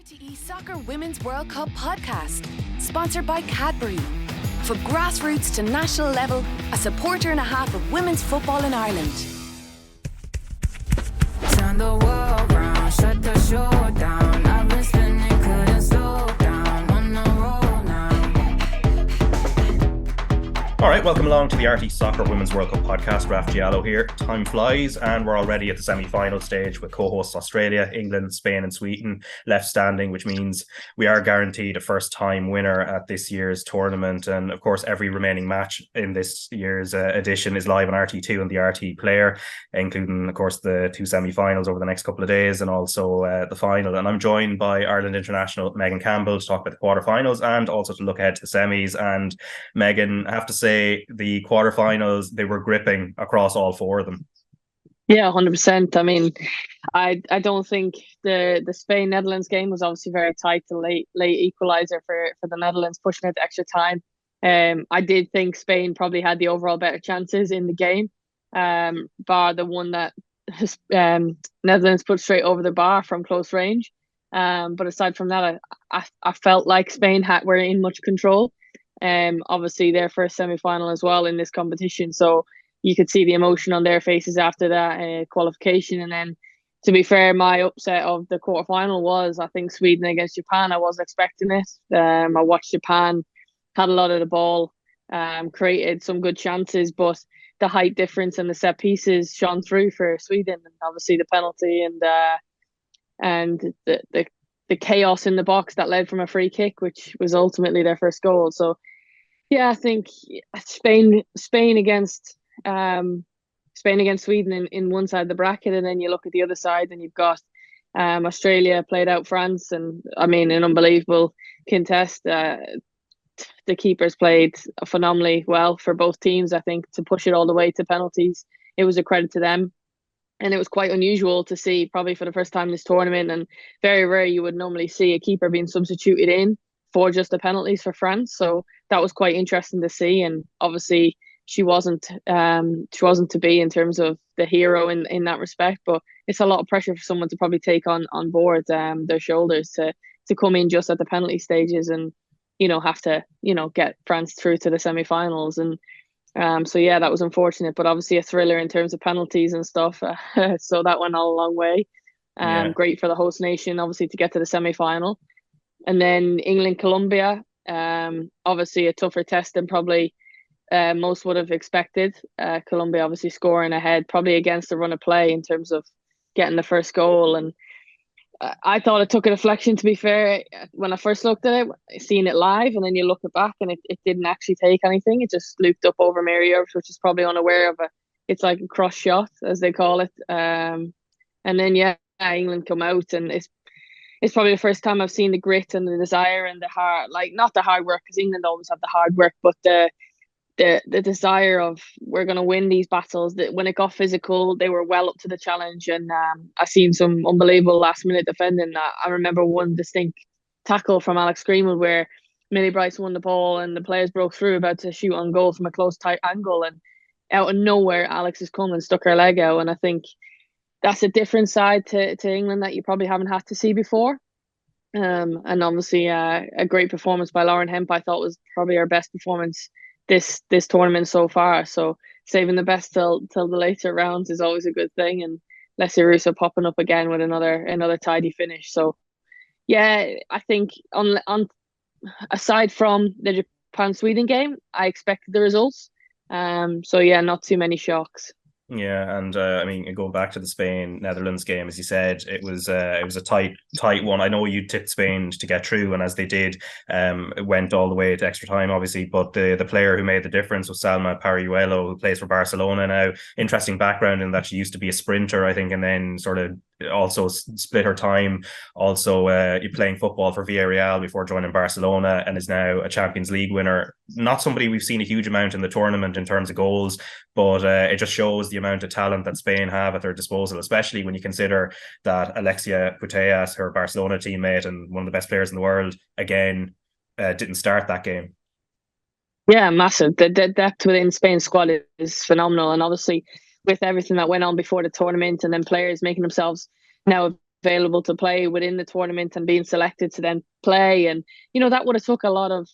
RTÉ Soccer Women's World Cup podcast, sponsored by Cadbury. For grassroots to national level, a supporter and a half of women's football in Ireland. Turn the world round, shut the show down. I've been spinning, couldn't slow down. On the road now. All right, welcome along to the RTÉ Soccer Women's World Cup podcast. Raf Diallo here. Time flies, and we're already at the semi-final stage with co-hosts Australia, England, Spain and Sweden left standing, which means we are guaranteed a first-time winner at this year's tournament. And of course, every remaining match in this year's edition is live on RT2 and the RTÉ Player, including, of course, the two semi-finals over the next couple of days and also the final. And I'm joined by Ireland international Megan Campbell to talk about the quarterfinals and also to look ahead to the semis. And Megan, I have to say, the quarterfinals, they were gripping across all four of them. Yeah, 100%. I mean, I don't think the Spain-Netherlands game was obviously very tight. The late equaliser for the Netherlands, pushing it to extra time. I did think Spain probably had the overall better chances in the game, bar the one that Netherlands put straight over the bar from close range. But aside from that, I felt like Spain were in much control. Obviously their first semi-final as well in this competition, so you could see the emotion on their faces after that qualification. And then, to be fair, my upset of the quarterfinal was, I think, Sweden against Japan. I was expecting it. I watched Japan, had a lot of the ball, created some good chances, but the height difference and the set pieces shone through for Sweden, and obviously the penalty and the chaos in the box that led from a free kick, which was ultimately their first goal. So yeah, I think Spain against Sweden in one side of the bracket, and then you look at the other side and you've got Australia played out France, and I mean, an unbelievable contest. The keepers played phenomenally well for both teams. I think to push it all the way to penalties, it was a credit to them. And it was quite unusual to see, probably for the first time this tournament, and very rare you would normally see a keeper being substituted in for just the penalties for France. So that was quite interesting to see. And obviously she wasn't to be in terms of the hero in that respect, but it's a lot of pressure for someone to probably take on board their shoulders to come in just at the penalty stages and, have to, get France through to the semi-finals. And so yeah, that was unfortunate, but obviously a thriller in terms of penalties and stuff. So that went all a long way. Great for the host nation, obviously, to get to the semi-final. And then England, Colombia, obviously a tougher test than probably most would have expected. Colombia obviously scoring ahead, probably against the run of play in terms of getting the first goal. And I thought it took a deflection, to be fair, when I first looked at it, seeing it live, and then you look it back and it didn't actually take anything. It just looped up over Mary Earps, which is probably unaware of it's like a cross shot, as they call it. And then, yeah, England come out, and it's probably the first time I've seen the grit and the desire and the hard, like, not the hard work, because England always have the hard work, but the desire of, we're going to win these battles. That when it got physical, they were well up to the challenge. And I seen some unbelievable last minute defending. I remember one distinct tackle from Alex Greenwood where Millie Bryce won the ball and the players broke through about to shoot on goal from a close tight angle, and out of nowhere Alex has come and stuck her leg out. And I think that's a different side to England that you probably haven't had to see before. And obviously a great performance by Lauren Hemp. I thought was probably her best performance this tournament so far. So saving the best till the later rounds is always a good thing. And Leslie Russo popping up again with another tidy finish. So yeah, I think on aside from the Japan-Sweden game, I expected the results. So yeah, not too many shocks. Yeah, and I mean, going back to the Spain-Netherlands game, as you said, it was a tight one. I know you tipped Spain to get through, and as they did, it went all the way to extra time, obviously. But the player who made the difference was Salma Paralluelo, who plays for Barcelona now. Interesting background in that she used to be a sprinter, I think, and then sort of also split her time also playing football for Villarreal before joining Barcelona, and is now a Champions League winner. Not somebody we've seen a huge amount in the tournament in terms of goals, but it just shows the amount of talent that Spain have at their disposal, especially when you consider that Alexia Putellas, her Barcelona teammate and one of the best players in the world, again didn't start that game. Yeah, massive. The depth within Spain's squad is phenomenal, and obviously with everything that went on before the tournament, and then players making themselves now available to play within the tournament and being selected to then play. And, that would have took a lot of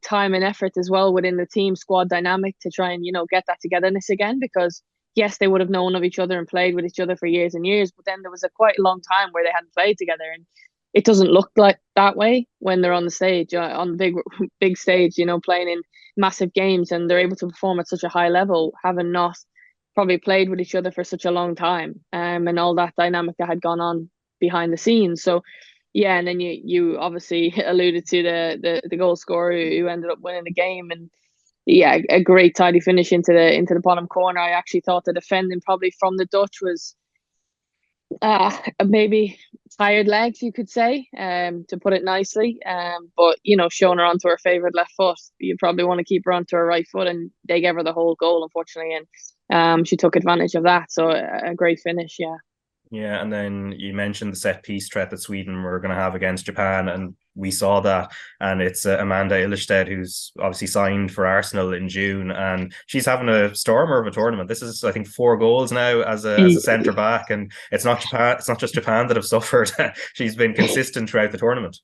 time and effort as well within the team squad dynamic to try and, get that togetherness again, because yes, they would have known of each other and played with each other for years and years, but then there was a quite long time where they hadn't played together, and it doesn't look like that way when they're on the stage, on the big stage, playing in massive games, and they're able to perform at such a high level, having not probably played with each other for such a long time, and all that dynamic that had gone on behind the scenes. So yeah, and then you obviously alluded to the goal scorer who ended up winning the game, and yeah, a great tidy finish into the bottom corner. I actually thought the defending probably from the Dutch was maybe tired legs, you could say, to put it nicely. But showing her onto her favourite left foot, you probably want to keep her onto her right foot, and they gave her the whole goal, unfortunately, and she took advantage of that. So a great finish, yeah. Yeah, and then you mentioned the set piece threat that Sweden were going to have against Japan, and we saw that. And it's Amanda Ilestedt, who's obviously signed for Arsenal in June, and she's having a stormer of a tournament. This is, I think, 4 goals now as a centre back, and it's not Japan. It's not just Japan that have suffered. She's been consistent throughout the tournament.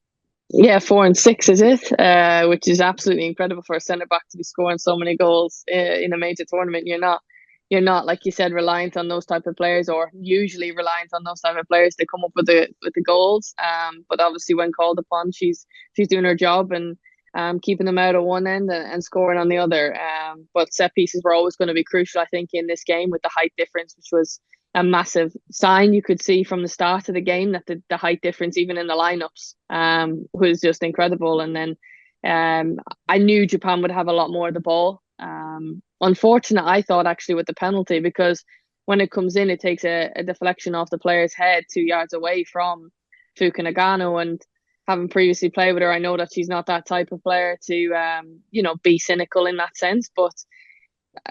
Yeah, 4 and 6 is it? Which is absolutely incredible for a centre back to be scoring so many goals in a major tournament. You're not, like you said, reliant on those type of players, or usually reliant on those type of players to come up with the goals. But obviously, when called upon, she's doing her job and keeping them out at one end and scoring on the other. But set pieces were always going to be crucial, I think, in this game, with the height difference, which was a massive sign. You could see from the start of the game that the height difference, even in the lineups, was just incredible. And then I knew Japan would have a lot more of the ball. Unfortunate, I thought, actually, with the penalty, because when it comes in, it takes a deflection off the player's head 2 yards away from Fuka Nagano. And having previously played with her, I know that she's not that type of player to be cynical in that sense. But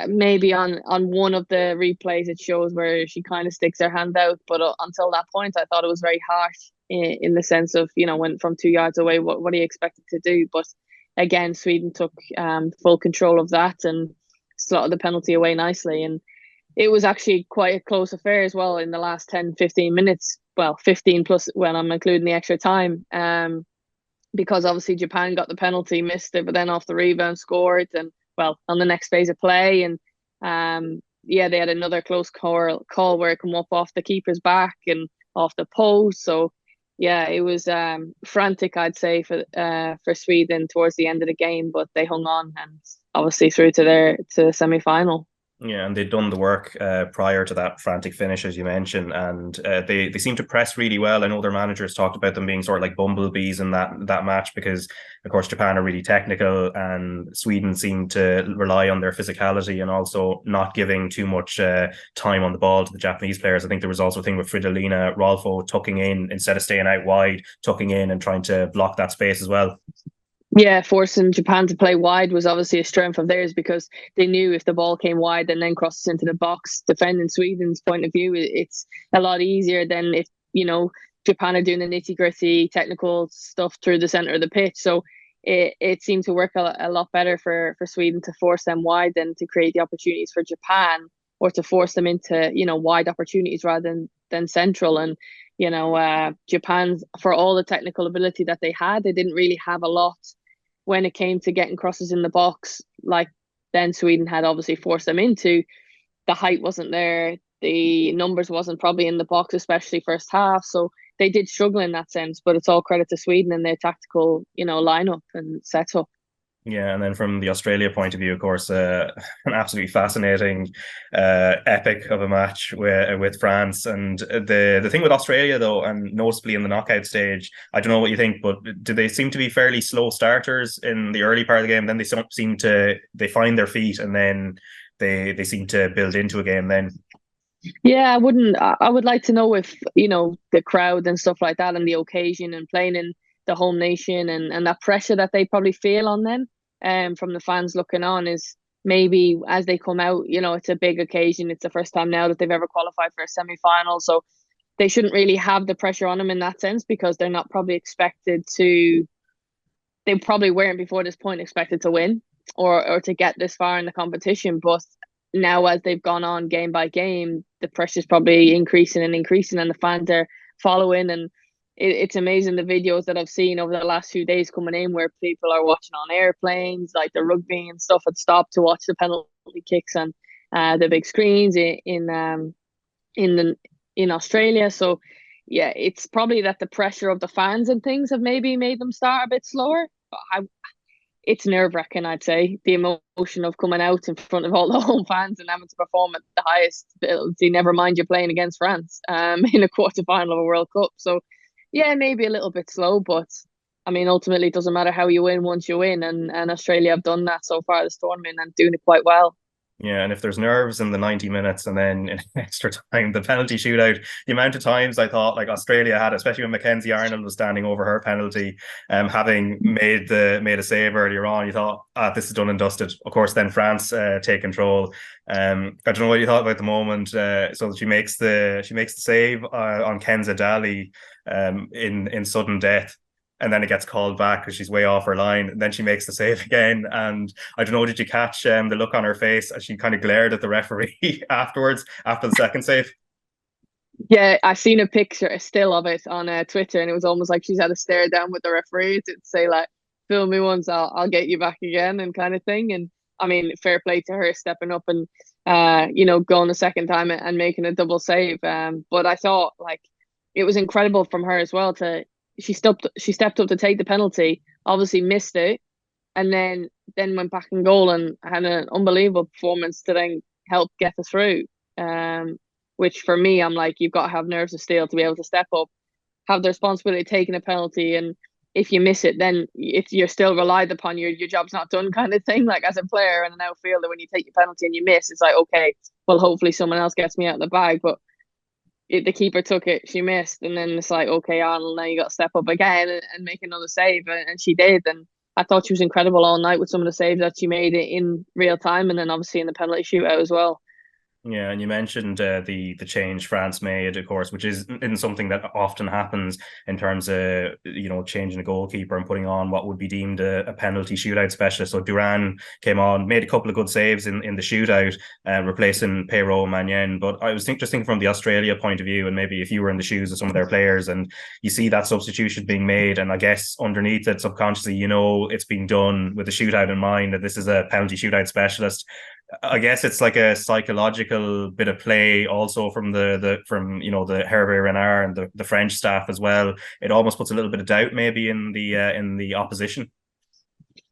maybe on one of the replays, it shows where she kind of sticks her hand out. But until that point, I thought it was very harsh in the sense of, when from 2 yards away, what are you expected to do? But again, Sweden took full control of that and slotted the penalty away nicely. And it was actually quite a close affair as well in the last 10-15 minutes. Well, 15 plus when I'm including the extra time. Because obviously Japan got the penalty, missed it, but then off the rebound scored, and on the next phase of play. And they had another close call where it come up off the keeper's back and off the post. So yeah, it was frantic, I'd say, for Sweden towards the end of the game, but they hung on and obviously through to the semi-final. Yeah, and they'd done the work prior to that frantic finish, as you mentioned, and they seem to press really well. I know their managers talked about them being sort of like bumblebees in that match, because, of course, Japan are really technical, and Sweden seemed to rely on their physicality and also not giving too much time on the ball to the Japanese players. I think there was also a thing with Fridolina Rolfo tucking in instead of staying out wide, tucking in and trying to block that space as well. Yeah, forcing Japan to play wide was obviously a strength of theirs, because they knew if the ball came wide and then crosses into the box, defending Sweden's point of view, it's a lot easier than if, Japan are doing the nitty-gritty technical stuff through the centre of the pitch. So it seemed to work a lot better for Sweden to force them wide than to create the opportunities for Japan, or to force them into, wide opportunities rather than central. And Japan, for all the technical ability that they had, they didn't really have a lot when it came to getting crosses in the box, like then Sweden had obviously forced them into. The height wasn't there, the numbers wasn't probably in the box, especially first half. So they did struggle in that sense, but it's all credit to Sweden and their tactical, lineup and setup. Yeah, and then from the Australia point of view, of course, an absolutely fascinating epic of a match with France. And the thing with Australia, though, and noticeably in the knockout stage, I don't know what you think, but do they seem to be fairly slow starters in the early part of the game? Then they find their feet, and then they seem to build into a game then. Yeah, I would like to know if, the crowd and stuff like that, and the occasion, and playing in the home nation, and that pressure that they probably feel on them from the fans looking on, is maybe as they come out, it's a big occasion. It's the first time now that they've ever qualified for a semi-final, so they shouldn't really have the pressure on them in that sense, because they're not probably expected to. They probably weren't before this point expected to win or to get this far in the competition. But now, as they've gone on game by game, the pressure's probably increasing, and the fans are following, and it's amazing the videos that I've seen over the last few days coming in where people are watching on airplanes, like the rugby and stuff had stopped to watch the penalty kicks and the big screens in Australia. So yeah, it's probably that the pressure of the fans and things have maybe made them start a bit slower. But it's nerve-wracking, I'd say, the emotion of coming out in front of all the home fans and having to perform at the highest ability, never mind you're playing against France in a quarter-final of a World Cup. So yeah, maybe a little bit slow, but I mean, ultimately it doesn't matter how you win once you win, and Australia have done that so far this tournament and doing it quite well. Yeah, and if there's nerves in the 90 minutes and then in extra time, the penalty shootout, the amount of times I thought like Australia had, especially when Mackenzie Arnold was standing over her penalty, having made a save earlier on, you thought, this is done and dusted. Of course, then France take control. I don't know what you thought about the moment. So she makes the save on Kenza Dali in sudden death. And then it gets called back because she's way off her line. And then she makes the save again. And I don't know, did you catch the look on her face as she kind of glared at the referee afterwards, after the second save? Yeah, I seen a picture, a still of it on Twitter, and it was almost like she's had a stare down with the referee to say like, "Film me once, I'll get you back again," and kind of thing. And I mean, fair play to her stepping up and going the second time and making a double save. But I thought like it was incredible from her as well she stepped up to take the penalty, obviously missed it, and then went back in goal and had an unbelievable performance to then help get us through. Which for me, I'm like, you've got to have nerves of steel to be able to step up, have the responsibility of taking a penalty, and if you miss it, then if you're still relied upon, your job's not done, kind of thing. Like as a player and an outfielder, when you take your penalty and you miss, it's like, okay, well, hopefully someone else gets me out of the bag, but the keeper took it, she missed, and then it's like, okay, Arnold, now you got to step up again and make another save, and she did. And I thought she was incredible all night with some of the saves that she made in real time, and then obviously in the penalty shootout as well. Yeah, and you mentioned the change France made, of course, which isn't something that often happens in terms of changing a goalkeeper and putting on what would be deemed a penalty shootout specialist. So Duran came on, made a couple of good saves in the shootout, replacing Perrault Magnen. But I was just thinking from the Australia point of view, and maybe if you were in the shoes of some of their players, and you see that substitution being made, and I guess underneath it subconsciously, it's being done with the shootout in mind, that this is a penalty shootout specialist. I guess it's like a psychological bit of play also from the Hervé Renard and the French staff as well. It almost puts a little bit of doubt maybe in the opposition.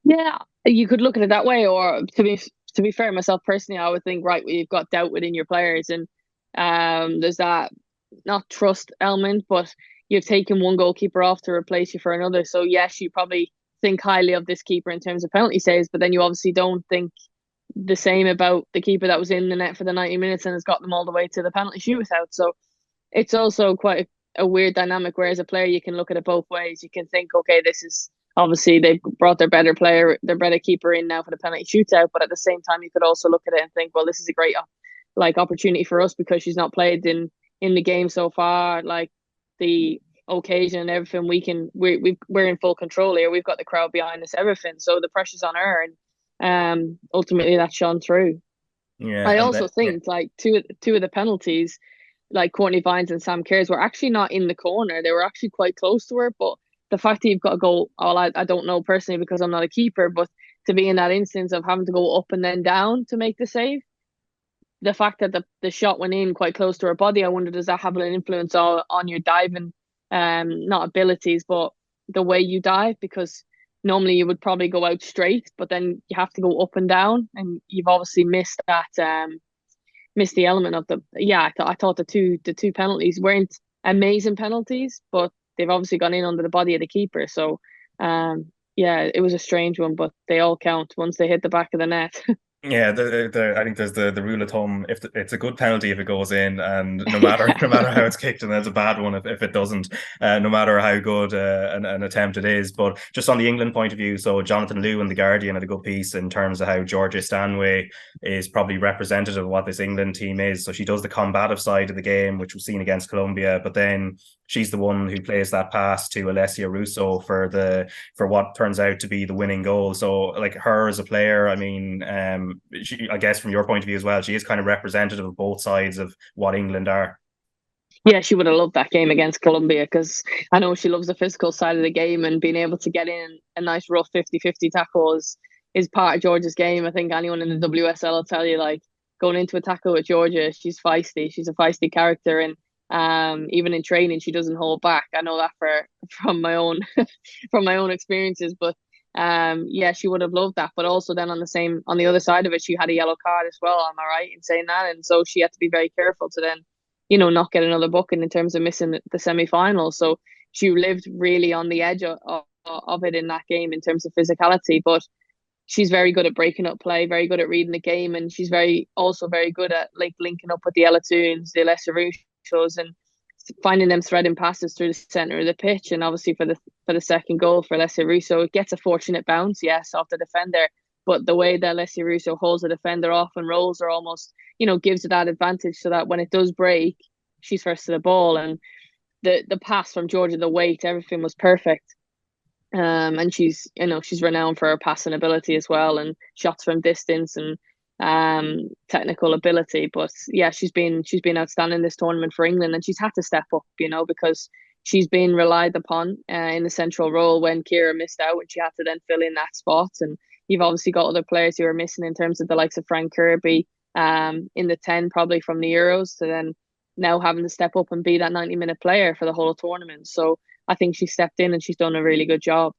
Yeah, you could look at it that way, or to be fair, myself personally, I would think, right, well, you've got doubt within your players, and there's that not trust element, but you've taken one goalkeeper off to replace you for another. So yes, you probably think highly of this keeper in terms of penalty saves, but then you obviously don't think the same about the keeper that was in the net for the 90 minutes and has got them all the way to the penalty shootout. So it's also quite a weird dynamic where as a player you can look at it both ways. You can think, okay, this is obviously they've brought their better player, their better keeper in now for the penalty shootout, but at the same time you could also look at it and think, well, this is a great opportunity for us because she's not played in the game so far. Like the occasion and everything, we're in full control here. We've got the crowd behind us, everything. So the pressure's on her, and ultimately that shone through. Yeah, I also think like two of the penalties, like Courtney Vines and Sam Kerrs, were actually not in the corner. They were actually quite close to her, but the fact that you've got to go, I don't know personally because I'm not a keeper, but to be in that instance of having to go up and then down to make the save, the fact that the shot went in quite close to her body, I wonder, does that have an influence on your diving, not abilities, but the way you dive? Because normally you would probably go out straight, but then you have to go up and down, and you've obviously missed the element of the. Yeah, I thought the two penalties weren't amazing penalties, but they've obviously gone in under the body of the keeper. So, yeah, it was a strange one, but they all count once they hit the back of the net. Yeah, I think there's the rule of thumb. If it's a good penalty if it goes in, and no matter how it's kicked, and it's a bad one if it doesn't. No matter how good an attempt it is. But just on the England point of view, so Jonathan Liu in the Guardian had a good piece in terms of how Georgia Stanway is probably representative of what this England team is. So she does the combative side of the game, which was seen against Colombia, but then she's the one who plays that pass to Alessia Russo for what turns out to be the winning goal. So like her as a player, I mean, I guess from your point of view as well, she is kind of representative of both sides of what England are. Yeah, she would have loved that game against Colombia, because I know she loves the physical side of the game, and being able to get in a nice rough 50-50 tackle is part of Georgia's game. I think anyone in the WSL will tell you, like, going into a tackle with Georgia, she's feisty. She's a feisty character, and even in training, she doesn't hold back. I know that from my own from my own experiences. But yeah, she would have loved that. But also then on the other side of it, she had a yellow card as well. Am I right in saying that? And so she had to be very careful to then, not get another booking in terms of missing the semi-final. So she lived really on the edge of it in that game in terms of physicality. But she's very good at breaking up play, very good at reading the game, and she's also very good at, like, linking up with the Ella Toons, the Alessia Ruschos, and finding them threading passes through the centre of the pitch. And obviously for the second goal for Alessia Russo, it gets a fortunate bounce, yes, off the defender. But the way that Alessia Russo holds the defender off and rolls her almost, gives her that advantage, so that when it does break, she's first to the ball. And the pass from Georgia, the weight, everything was perfect. And she's renowned for her passing ability as well, and shots from distance, and technical ability. But yeah, she's been outstanding this tournament for England, and she's had to step up, because she's been relied upon in the central role when Kira missed out, and she had to then fill in that spot. And you've obviously got other players who are missing, in terms of the likes of Frank Kirby in the 10, probably from the Euros, to then now having to step up and be that 90-minute player for the whole tournament. So I think she stepped in and she's done a really good job.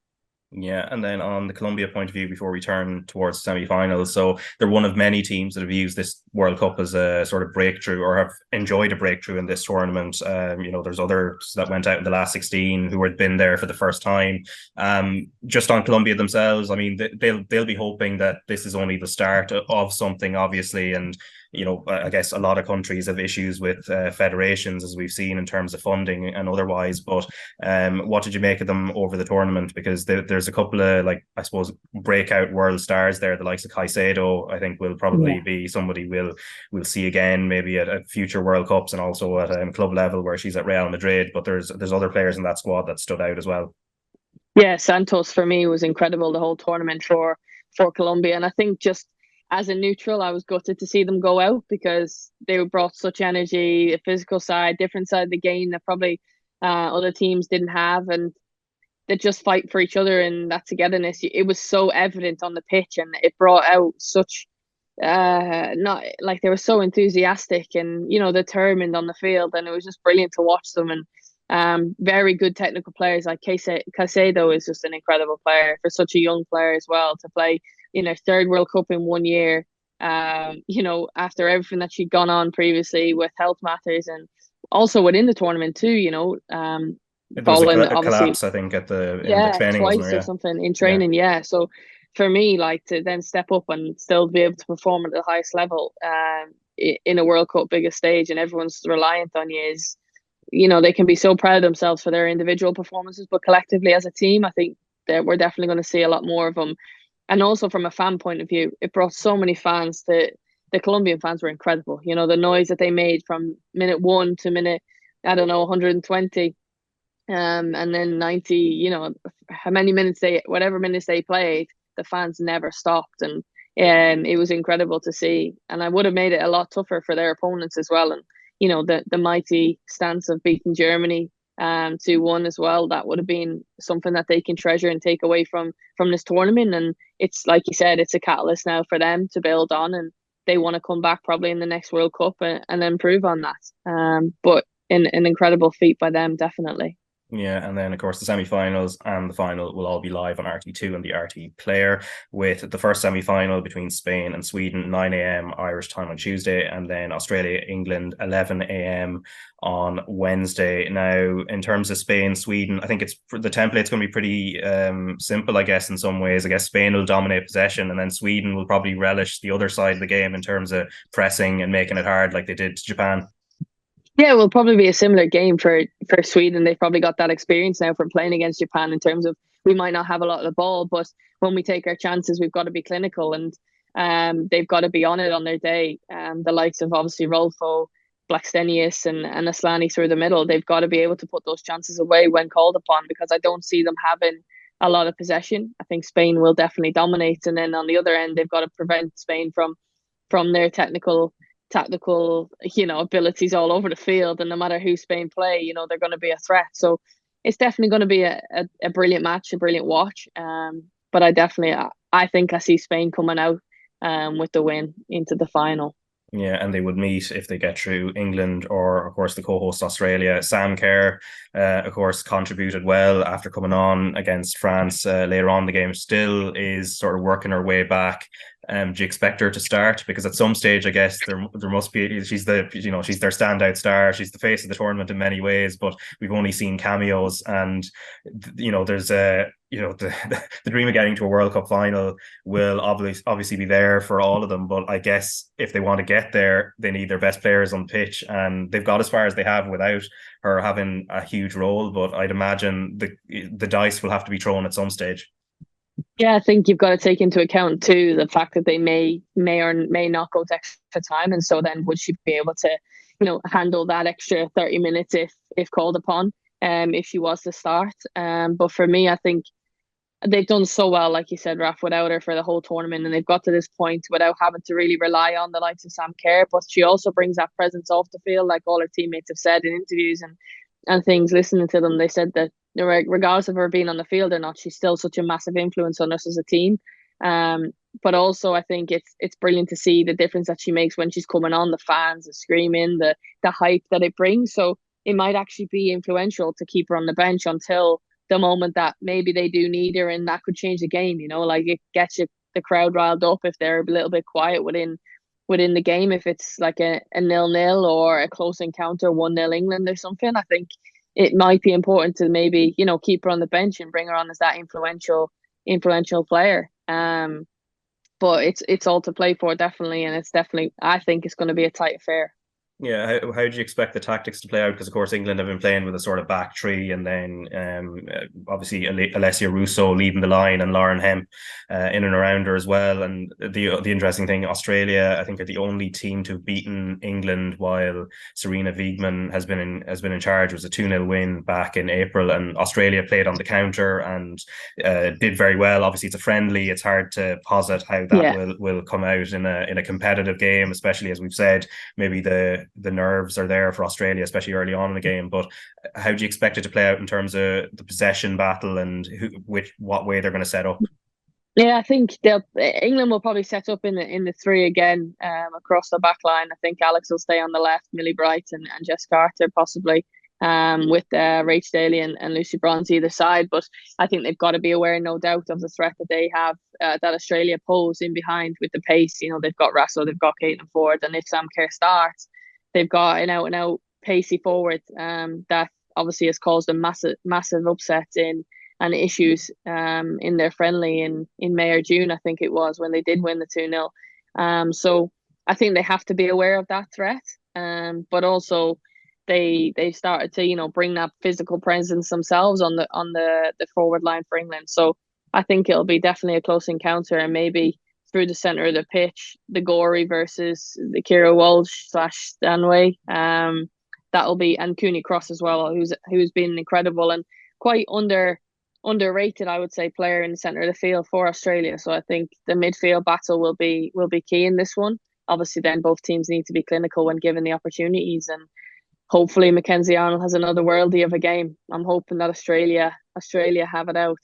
Yeah, and then on the Colombia point of view, before we turn towards semi-finals, so they're one of many teams that have used this World Cup as a sort of breakthrough, or have enjoyed a breakthrough in this tournament. There's others that went out in the last 16 who had been there for the first time. Just on Colombia themselves, I mean, they'll be hoping that this is only the start of something, obviously, and I guess a lot of countries have issues with federations, as we've seen, in terms of funding and otherwise. But what did you make of them over the tournament? Because there's a couple of, like, I suppose, breakout world stars there. The likes of Caicedo, I think, will probably be somebody we'll see again, maybe at future World Cups, and also at club level where she's at Real Madrid. But there's other players in that squad that stood out as well. Yeah, Santos for me was incredible the whole tournament for Colombia, and I think just as a neutral, I was gutted to see them go out, because they brought such energy, a physical side, different side of the game that probably other teams didn't have, and they just fight for each other, and that togetherness. It was so evident on the pitch, and it brought out such not like, they were so enthusiastic and determined on the field, and it was just brilliant to watch them. And very good technical players, like Caicedo is just an incredible player for such a young player as well, to play third World Cup in 1 year. After everything that she'd gone on previously with health matters, and also within the tournament too. There was Following a obviously, collapse, I think, in the training, twice wasn't there? or something in training. Yeah. So for me, like, to then step up and still be able to perform at the highest level in a World Cup biggest stage, and everyone's reliant on you, is they can be so proud of themselves for their individual performances, but collectively as a team, I think that we're definitely going to see a lot more of them. And also from a fan point of view, it brought so many fans. The Colombian fans were incredible. The noise that they made from minute 1 to minute, I don't know, 120, and then 90. How many minutes whatever minutes they played, the fans never stopped, and it was incredible to see. And I would have made it a lot tougher for their opponents as well. And the mighty stance of beating Germany 2-1 as well, that would have been something that they can treasure and take away from this tournament. And it's, like you said, it's a catalyst now for them to build on, and they want to come back probably in the next World Cup and improve on that. But an incredible feat by them, definitely. Yeah, and then of course the semi-finals and the final will all be live on RTÉ2 and the RTÉ Player, with the first semi-final between Spain and Sweden 9 a.m. Irish time on Tuesday, and then Australia England 11 a.m. on Wednesday. Now, in terms of Spain Sweden, I think the template's going to be pretty simple, I guess, in some ways. I guess Spain will dominate possession, and then Sweden will probably relish the other side of the game in terms of pressing and making it hard, like they did to Japan. Yeah, it will probably be a similar game for Sweden. They've probably got that experience now from playing against Japan, in terms of, we might not have a lot of the ball, but when we take our chances, we've got to be clinical, and they've got to be on it on their day. The likes of, obviously, Rolfo, Blackstenius and Aslani through the middle, they've got to be able to put those chances away when called upon, because I don't see them having a lot of possession. I think Spain will definitely dominate, and then on the other end, they've got to prevent Spain from their technical tactical, abilities all over the field, and no matter who Spain play, they're going to be a threat. So it's definitely going to be a brilliant match, a brilliant watch. But I think I see Spain coming out with the win into the final. Yeah, and they would meet, if they get through, England or, of course, the co-host Australia. Sam Kerr, of course, contributed well after coming on against France later on in the game. Still is sort of working her way back. Do you expect her to start? Because at some stage, I guess there must be. She's their standout star. She's the face of the tournament in many ways. But we've only seen cameos, and there's the dream of getting to a World Cup final will obviously be there for all of them. But I guess if they want to get there, they need their best players on the pitch, and they've got as far as they have without her having a huge role. But I'd imagine the dice will have to be thrown at some stage. Yeah, I think you've got to take into account too the fact that they may or may not go to extra time, and so then would she be able to, handle that extra 30 minutes if called upon, if she was to start. But for me, I think they've done so well, like you said, Raf, without her for the whole tournament, and they've got to this point without having to really rely on the likes of Sam Kerr. But she also brings that presence off the field, like all her teammates have said in interviews and things. Listening to them, they said that regardless of her being on the field or not, she's still such a massive influence on us as a team. But also, I think it's brilliant to see the difference that she makes when she's coming on. The fans, the screaming, the hype that it brings. So it might actually be influential to keep her on the bench until the moment that maybe they do need her, and that could change the game. Like it gets the crowd riled up if they're a little bit quiet within the game. If it's like a 0-0 or a close encounter, 1-0 England or something, I think it might be important to maybe keep her on the bench and bring her on as that influential player. But it's all to play for, definitely, and I think it's going to be a tight affair. Yeah, how do you expect the tactics to play out? Because, of course, England have been playing with a sort of back three, and then obviously Alessia Russo leading the line and Lauren Hemp in and around her as well. And the interesting thing, Australia, I think, are the only team to have beaten England while Serena Wiegman has been in charge. It was a 2-0 win back in April, and Australia played on the counter and did very well. Obviously, it's a friendly. It's hard to posit how that will come out in a competitive game, especially, as we've said, maybe the nerves are there for Australia, especially early on in the game. But how do you expect it to play out in terms of the possession battle and what way they're going to set up? Yeah, I think England will probably set up in the three again across the back line. I think Alex will stay on the left, Millie Bright and Jess Carter possibly, with Rach Daly and Lucy Bronze either side. But I think they've got to be aware, no doubt, of the threat that they have, that Australia pose in behind with the pace. They've got Rasso, they've got Caitlin Ford, and if Sam Kerr starts, they've got an out-and-out pacey forward that obviously has caused a massive upset and issues in their friendly in May or June, I think it was, when they did win the 2-0. So I think they have to be aware of that threat. But also they started to bring that physical presence themselves on the forward line for England. So I think it'll be definitely a close encounter, and maybe through the centre of the pitch, the Gorey versus the Kira Walsh / Stanway. That'll be, and Cooney Cross as well, who's been incredible and quite underrated, I would say, player in the centre of the field for Australia. So I think the midfield battle will be key in this one. Obviously, then both teams need to be clinical when given the opportunities, and hopefully Mackenzie Arnold has another worldie of a game. I'm hoping that Australia have it out.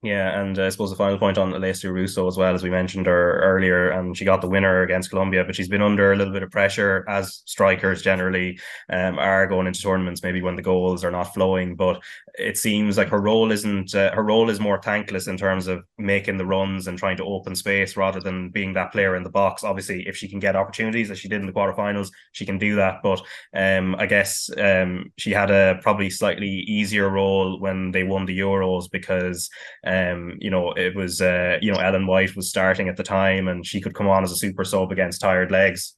Yeah, and I suppose the final point on Alessia Russo as well, as we mentioned her earlier, and she got the winner against Colombia, but she's been under a little bit of pressure, as strikers generally are going into tournaments, maybe when the goals are not flowing. But it seems like her role is more thankless in terms of making the runs and trying to open space rather than being that player in the box. Obviously, if she can get opportunities, as she did in the quarterfinals, she can do that. But I guess she had a probably slightly easier role when they won the Euros, because it was Ellen White was starting at the time, and she could come on as a super sub against tired legs.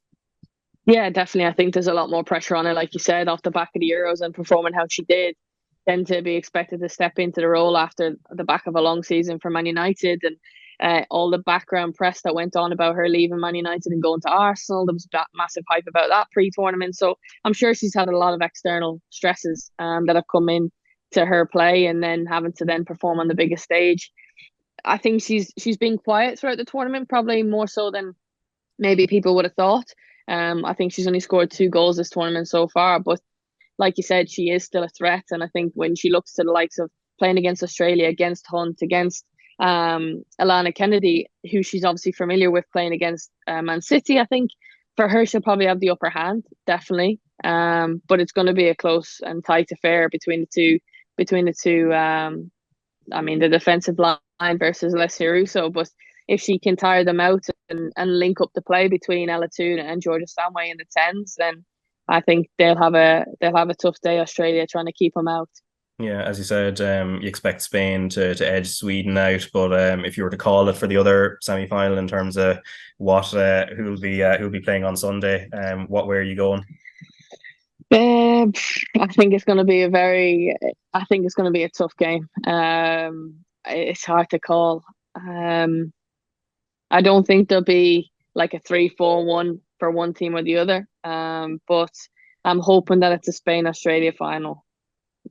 Yeah, definitely. I think there's a lot more pressure on her, like you said, off the back of the Euros and performing how she did, than to be expected to step into the role after the back of a long season for Man United, and all the background press that went on about her leaving Man United and going to Arsenal. There was that massive hype about that pre-tournament. So I'm sure she's had a lot of external stresses that have come in to her play, and then having to then perform on the biggest stage. I think she's been quiet throughout the tournament, probably more so than maybe people would have thought. I think she's only scored 2 goals this tournament so far, but like you said, she is still a threat. And I think when she looks to the likes of playing against Australia, against Hunt, against Alana Kennedy, who she's obviously familiar with playing against Man City, I think for her she'll probably have the upper hand, definitely. But it's going to be a close and tight affair between the two. I mean, the defensive line versus Alessia Russo, but if she can tire them out and link up the play between Ella Toone and Georgia Stanway in the 10s, then I think they'll have a tough day, Australia, trying to keep them out. Yeah, as you said, you expect Spain to edge Sweden out, but if you were to call it for the other semi-final in terms of what who'll be playing on Sunday, what way are you going? I think it's going to be a tough game. It's hard to call. I don't think there'll be like a 3-4-1 for one team or the other. But I'm hoping that it's a Spain-Australia final.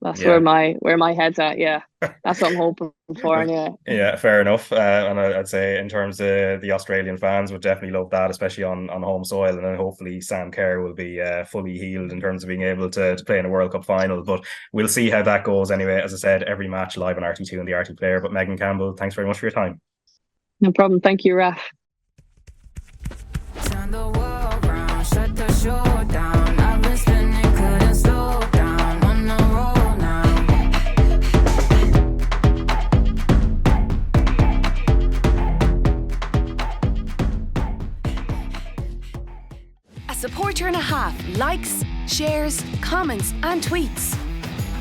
That's where my head's at. Yeah, that's what I'm hoping for. Anyway. Yeah, fair enough. And I'd say in terms of the Australian fans would definitely love that, especially on home soil. And then hopefully Sam Kerr will be fully healed in terms of being able to play in a World Cup final. But we'll see how that goes anyway. As I said, every match live on RT2 and the RTÉ Player. But Megan Campbell, thanks very much for your time. No problem. Thank you, Raf. Turn the world round, shut the show down. I've been spinning, couldn't slow down. On the roll now. A supporter and a half likes, shares, comments, and tweets.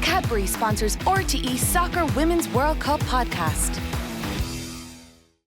Cadbury sponsors RTE Soccer Women's World Cup podcast.